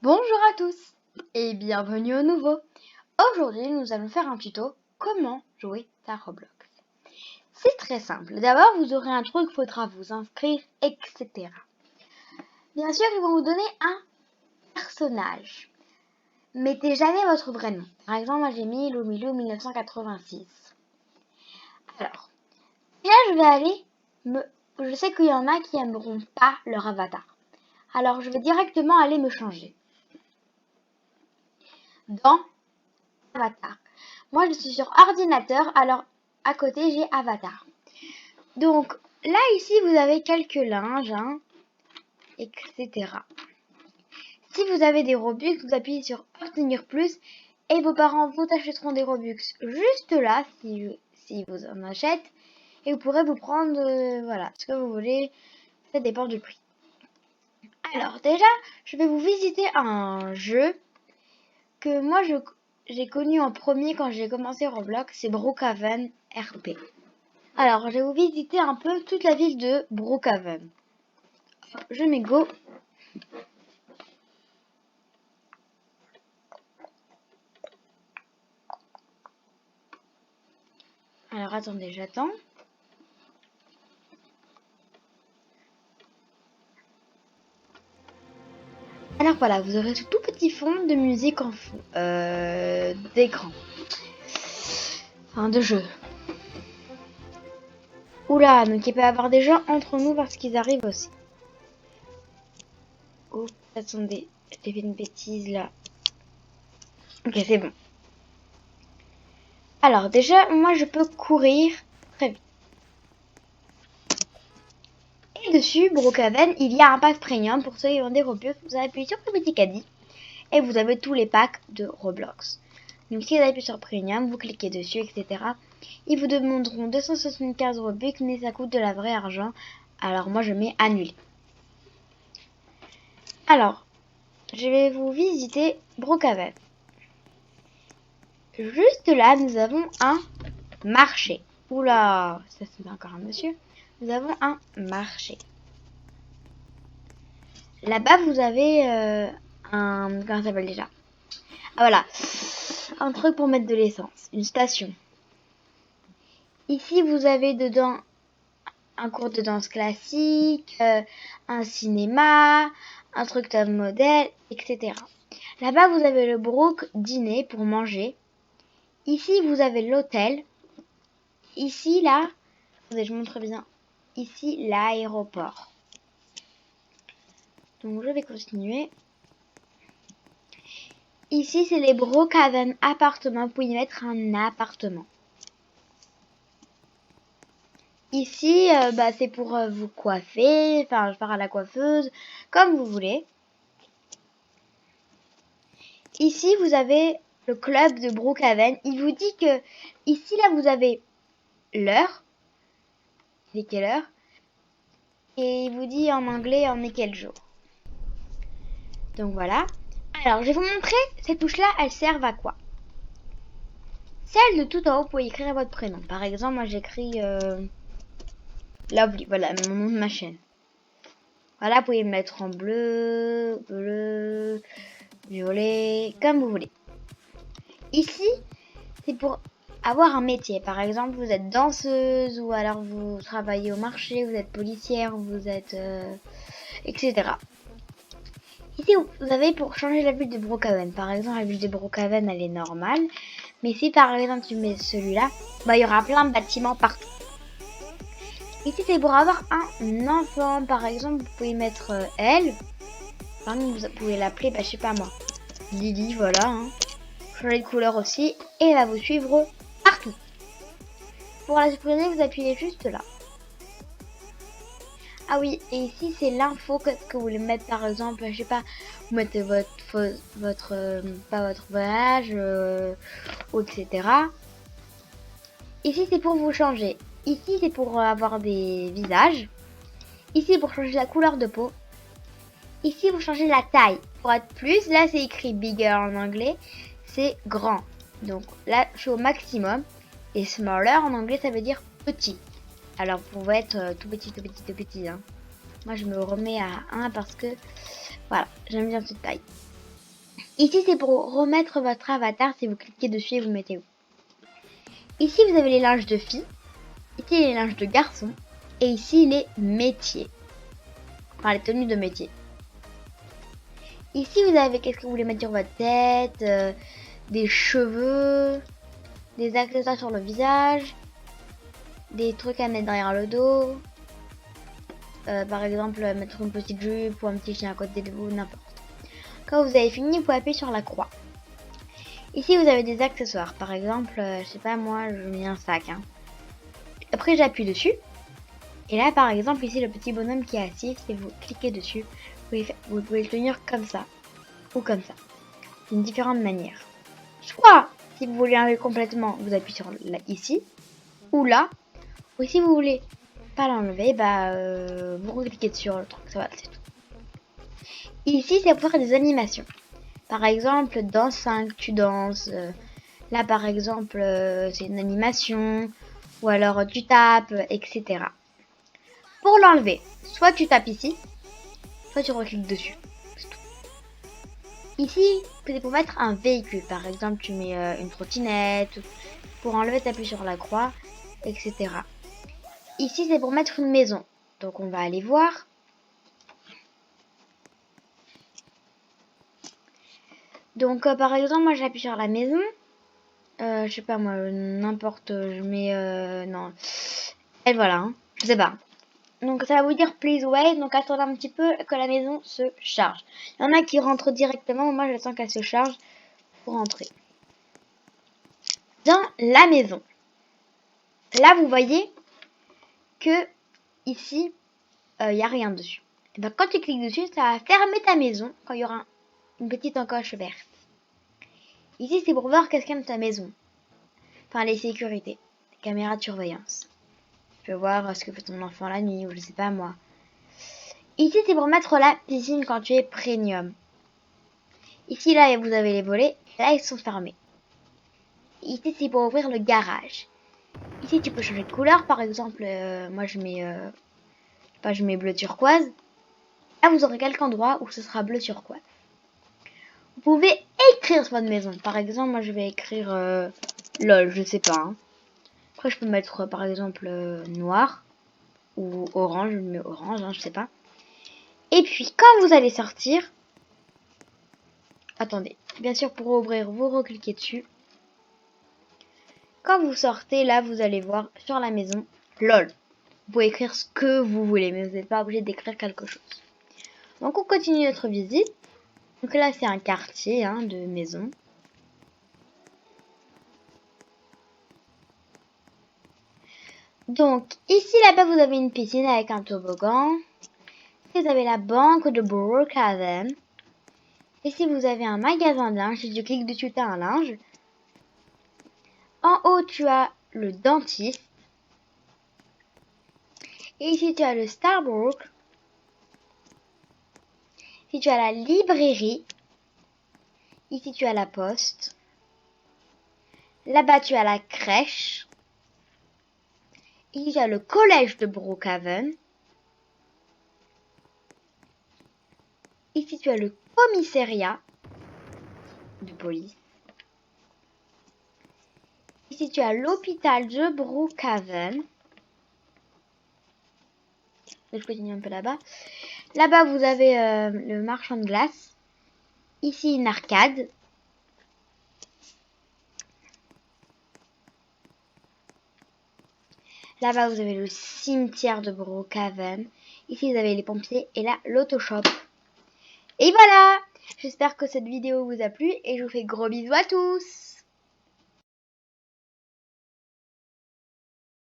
Bonjour à tous et bienvenue au nouveau. Aujourd'hui, nous allons faire un tuto comment jouer à Roblox. C'est très simple. D'abord, vous aurez un truc, il faudra vous inscrire, etc. Bien sûr, ils vont vous donner un personnage. Mettez jamais votre vrai nom. Par exemple, moi j'ai mis Lomilou 1986. Alors, là je vais aller Je sais qu'il y en a qui n'aimeront pas leur avatar. Alors, je vais directement aller me changer. Dans Avatar. Moi, je suis sur ordinateur, alors à côté, j'ai Avatar. Donc, là, ici, vous avez quelques linges, etc. Si vous avez des Robux, vous appuyez sur Obtenir plus et vos parents vous achèteront des Robux juste là, si vous en achètent. Et vous pourrez vous prendre, voilà, ce que vous voulez. Ça dépend du prix. Alors, déjà, je vais vous visiter un jeu que moi, j'ai connu en premier quand j'ai commencé Roblox, c'est Brookhaven RP. Alors, je vais vous visiter un peu toute la ville de Brookhaven. Je mets go. Alors, attendez, j'attends. Alors voilà, vous aurez ce tout petit fond de musique en fond, d'écran. Enfin, de jeu. Oula, donc il peut y avoir des gens entre nous parce qu'ils arrivent aussi. Oh, attendez, j'ai fait une bêtise là. Ok, c'est bon. Alors déjà, moi je peux courir très vite. Et dessus, Brookhaven, il y a un pack premium pour ceux qui ont des Robux. Vous appuyez sur le petit caddie et vous avez tous les packs de Roblox. Donc si vous appuyez sur Premium, vous cliquez dessus, etc. Ils vous demanderont 275 Robux, mais ça coûte de la vraie argent. Alors moi je mets annuler. Alors, je vais vous visiter Brookhaven. Juste là, nous avons un marché. Oula, ça c'est encore un monsieur. Nous avons un marché. Là-bas, vous avez un... Comment ça s'appelle déjà? Ah voilà, un truc pour mettre de l'essence, une station. Ici, vous avez dedans un cours de danse classique, un cinéma, un truc top modèle, etc. Là-bas, vous avez le Brook dîner pour manger. Ici, vous avez l'hôtel. Ici, là, je montre bien. Ici, l'aéroport. Donc, je vais continuer. Ici, c'est les Brookhaven appartements. Vous pouvez y mettre un appartement. Ici, c'est pour vous coiffer. Enfin, je pars à la coiffeuse, comme vous voulez. Ici, vous avez le club de Brookhaven. Il vous dit que ici, là, vous avez l'heure. Il est quelle heure? Et il vous dit en anglais, on est quel jour. Donc voilà. Alors, je vais vous montrer, ces touches-là, elles servent à quoi? Celle de tout en haut, vous pouvez écrire votre prénom. Par exemple, moi, j'écris Lovely. Voilà, mon nom de ma chaîne. Voilà, vous pouvez me mettre en bleu, violet, comme vous voulez. Ici, c'est pour avoir un métier. Par exemple, vous êtes danseuse ou alors vous travaillez au marché, vous êtes policière, vous êtes... etc. Ici, vous avez pour changer la ville de Brookhaven. Par exemple, la ville de Brookhaven, elle est normale. Mais si par exemple tu mets celui-là, il y aura plein de bâtiments partout. Ici, c'est pour avoir un enfant. Par exemple, vous pouvez mettre elle. Par exemple, vous pouvez l'appeler, je sais pas moi, Lily, voilà. Changer de couleur aussi. Et elle va vous suivre partout. Pour la supprimer, vous appuyez juste là. Ah oui, et ici c'est l'info que vous voulez mettre, par exemple, je sais pas, vous mettez pas votre voyage, etc. Ici c'est pour vous changer. Ici c'est pour avoir des visages. Ici pour changer la couleur de peau. Ici vous changez la taille. Pour être plus, là c'est écrit bigger en anglais, c'est grand. Donc là je suis au maximum. Et smaller en anglais ça veut dire petit. Alors vous pouvez être tout petit, tout petit, tout petit. Moi je me remets à 1 parce que voilà, j'aime bien cette taille. Ici, c'est pour remettre votre avatar. Si vous cliquez dessus et vous mettez où. Ici, vous avez les linges de filles. Ici, les linges de garçons. Et ici, les métiers. Enfin, les tenues de métier. Ici, vous avez qu'est-ce que vous voulez mettre sur votre tête, des cheveux, des accessoires sur le visage, des trucs à mettre derrière le dos. Par exemple, mettre une petite jupe ou un petit chien à côté de vous, n'importe. Quand vous avez fini, vous pouvez appuyer sur la croix. Ici, vous avez des accessoires. Par exemple, je sais pas moi, je mets un sac. Hein. Après, j'appuie dessus. Et là, par exemple, ici, le petit bonhomme qui est assis, si vous cliquez dessus, vous pouvez le tenir comme ça. Ou comme ça. D'une différente manière. Soit, si vous voulez enlever complètement, vous appuyez sur là, ici. Ou là. Ou si vous voulez pas l'enlever, bah, vous cliquez sur le truc. Ça va, c'est tout. Ici, c'est pour faire des animations. Par exemple, dans 5, tu danses. Là, par exemple, c'est une animation. Ou alors, tu tapes, etc. Pour l'enlever, soit tu tapes ici, soit tu recliques dessus. Ici, c'est pour mettre un véhicule. Par exemple, tu mets une trottinette. Pour enlever, tu appuies sur la croix, etc. Ici, c'est pour mettre une maison. Donc, on va aller voir. Donc, par exemple, moi, j'appuie sur la maison. Je sais pas, moi, n'importe, je mets... non. Et voilà, hein. Je sais pas. Donc, ça va vous dire please wait. Donc, attendez un petit peu que la maison se charge. Il y en a qui rentrent directement. Moi, j'attends qu'elle se charge pour rentrer. Dans la maison. Là, vous voyez que ici, il n'y a rien dessus. Et ben, quand tu cliques dessus, ça va fermer ta maison quand il y aura une petite encoche verte. Ici, c'est pour voir qu'est-ce qu'il y a dans ta maison. Enfin, les sécurités, les caméras de surveillance. Tu peux voir ce que fait ton enfant la nuit ou je sais pas moi. Ici, c'est pour mettre la piscine quand tu es premium. Ici, là, vous avez les volets. Et là, ils sont fermés. Ici, c'est pour ouvrir le garage. Ici, tu peux changer de couleur. Par exemple, moi, je mets bleu turquoise. Là, vous aurez quelques endroits où ce sera bleu turquoise. Vous pouvez écrire sur votre maison. Par exemple, moi, je vais écrire LOL, je sais pas. Hein. Après, je peux mettre, par exemple, noir ou orange. Je mets orange, hein, je sais pas. Et puis, quand vous allez sortir... Attendez. Bien sûr, pour ouvrir, vous recliquez dessus. Quand vous sortez, là, vous allez voir sur la maison LOL. Vous pouvez écrire ce que vous voulez, mais vous n'êtes pas obligé d'écrire quelque chose. Donc, on continue notre visite. Donc là, c'est un quartier hein, de maison. Donc, ici, là-bas, vous avez une piscine avec un toboggan. Ici, vous avez la banque de Brookhaven. Ici, vous avez un magasin de linge. Si tu cliques dessus, tu as un linge. En haut, tu as le dentiste. Et ici, tu as le Starbucks. Ici, tu as la librairie. Ici, tu as la poste. Là-bas, tu as la crèche. Ici, tu as le collège de Brookhaven. Ici, tu as le commissariat de police. Ici, tu as l'hôpital de Brookhaven. Je continue un peu là-bas. Là-bas, vous avez le marchand de glace. Ici, une arcade. Là-bas, vous avez le cimetière de Brookhaven. Ici, vous avez les pompiers. Et là, l'autoshop. Et voilà! J'espère que cette vidéo vous a plu. Et je vous fais gros bisous à tous!